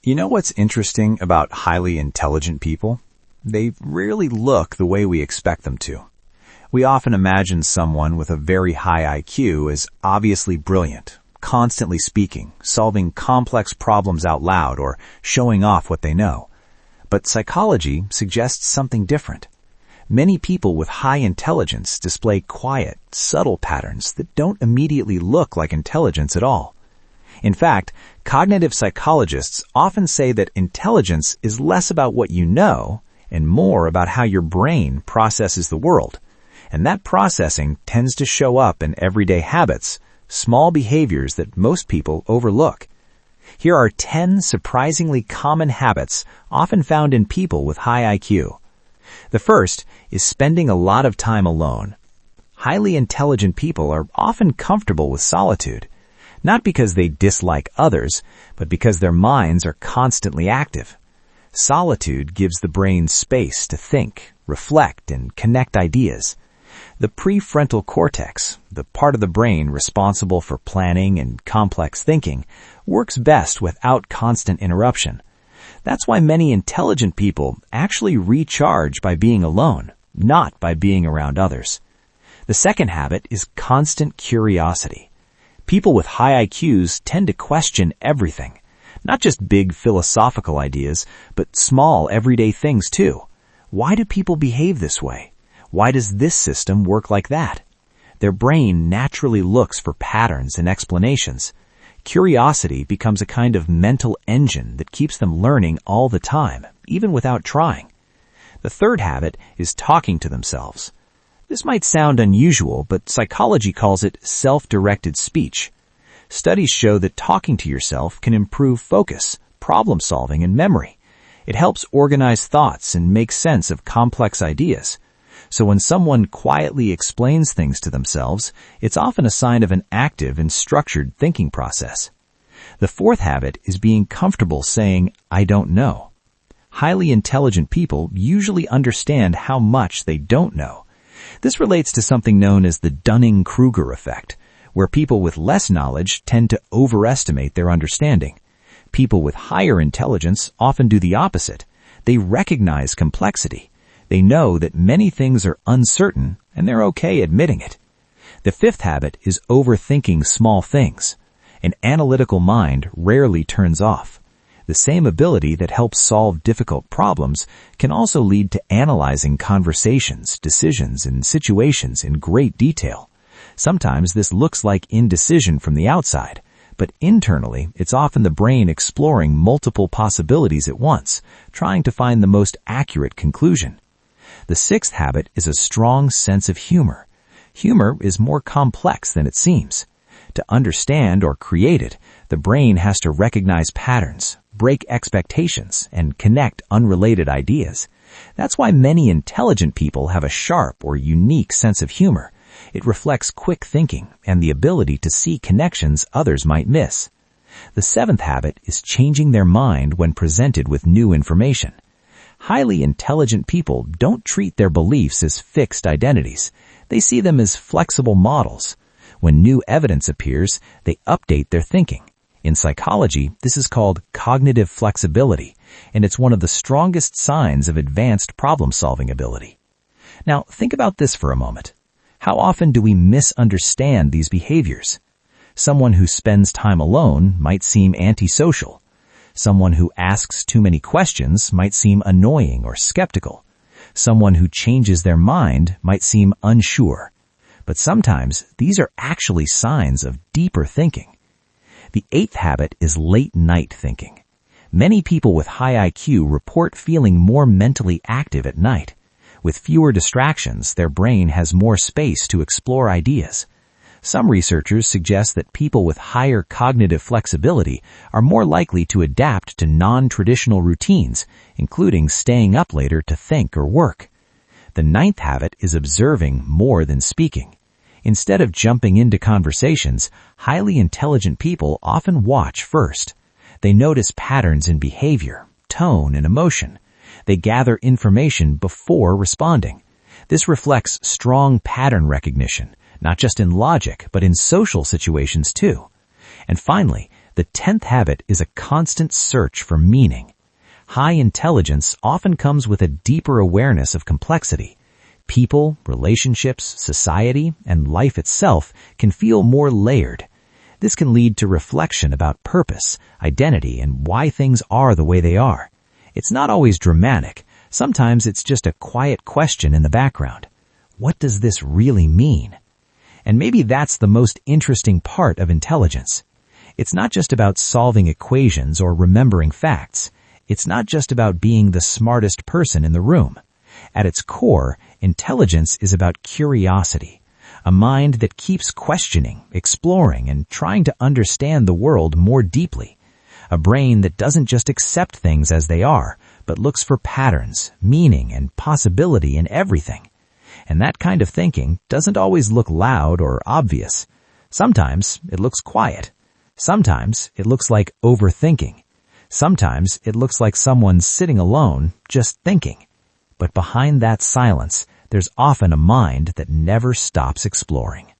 You know what's interesting about highly intelligent people? They rarely look the way we expect them to. We often imagine someone with a very high IQ as obviously brilliant, constantly speaking, solving complex problems out loud, or showing off what they know. But psychology suggests something different. Many people with high intelligence display quiet, subtle patterns that don't immediately look like intelligence at all. In fact, cognitive psychologists often say that intelligence is less about what you know and more about how your brain processes the world. And that processing tends to show up in everyday habits, small behaviors that most people overlook. Here are 10 surprisingly common habits often found in people with high IQ. The first is spending a lot of time alone. Highly intelligent people are often comfortable with solitude, not because they dislike others, but because their minds are constantly active. Solitude gives the brain space to think, reflect, and connect ideas. The prefrontal cortex, the part of the brain responsible for planning and complex thinking, works best without constant interruption. That's why many intelligent people actually recharge by being alone, not by being around others. The second habit is constant curiosity. People with high IQs tend to question everything, not just big philosophical ideas, but small everyday things too. Why do people behave this way? Why does this system work like that? Their brain naturally looks for patterns and explanations. Curiosity becomes a kind of mental engine that keeps them learning all the time, even without trying. The third habit is talking to themselves. This might sound unusual, but psychology calls it self-directed speech. Studies show that talking to yourself can improve focus, problem solving, and memory. It helps organize thoughts and make sense of complex ideas. So when someone quietly explains things to themselves, it's often a sign of an active and structured thinking process. The fourth habit is being comfortable saying, "I don't know." Highly intelligent people usually understand how much they don't know. This relates to something known as the Dunning-Kruger effect, where people with less knowledge tend to overestimate their understanding. People with higher intelligence often do the opposite. They recognize complexity. They know that many things are uncertain, and they're okay admitting it. The fifth habit is overthinking small things. An analytical mind rarely turns off. The same ability that helps solve difficult problems can also lead to analyzing conversations, decisions, and situations in great detail. Sometimes this looks like indecision from the outside, but internally it's often the brain exploring multiple possibilities at once, trying to find the most accurate conclusion. The sixth habit is a strong sense of humor. Humor is more complex than it seems. To understand or create it, the brain has to recognize patterns, break expectations, and connect unrelated ideas. That's why many intelligent people have a sharp or unique sense of humor. It reflects quick thinking and the ability to see connections others might miss. The seventh habit is changing their mind when presented with new information. Highly intelligent people don't treat their beliefs as fixed identities. They see them as flexible models. When new evidence appears, they update their thinking. In psychology, this is called cognitive flexibility, and it's one of the strongest signs of advanced problem-solving ability. Now, think about this for a moment. How often do we misunderstand these behaviors? Someone who spends time alone might seem antisocial. Someone who asks too many questions might seem annoying or skeptical. Someone who changes their mind might seem unsure. But sometimes these are actually signs of deeper thinking. The eighth habit is late-night thinking. Many people with high IQ report feeling more mentally active at night. With fewer distractions, their brain has more space to explore ideas. Some researchers suggest that people with higher cognitive flexibility are more likely to adapt to non-traditional routines, including staying up later to think or work. The ninth habit is observing more than speaking. Instead of jumping into conversations, highly intelligent people often watch first. They notice patterns in behavior, tone, and emotion. They gather information before responding. This reflects strong pattern recognition, not just in logic, but in social situations too. And finally, The 10th habit is a constant search for meaning. High intelligence often comes with a deeper awareness of complexity. People, relationships, society, and life itself can feel more layered. This can lead to reflection about purpose, identity, and why things are the way they are. It's not always dramatic. Sometimes it's just a quiet question in the background. What does this really mean? And maybe that's the most interesting part of intelligence. It's not just about solving equations or remembering facts. It's not just about being the smartest person in the room. At its core, intelligence is about curiosity, a mind that keeps questioning, exploring, and trying to understand the world more deeply. A brain that doesn't just accept things as they are, but looks for patterns, meaning, and possibility in everything. And that kind of thinking doesn't always look loud or obvious. Sometimes it looks quiet. Sometimes it looks like overthinking. Sometimes it looks like someone sitting alone, just thinking. But behind that silence, there's often a mind that never stops exploring.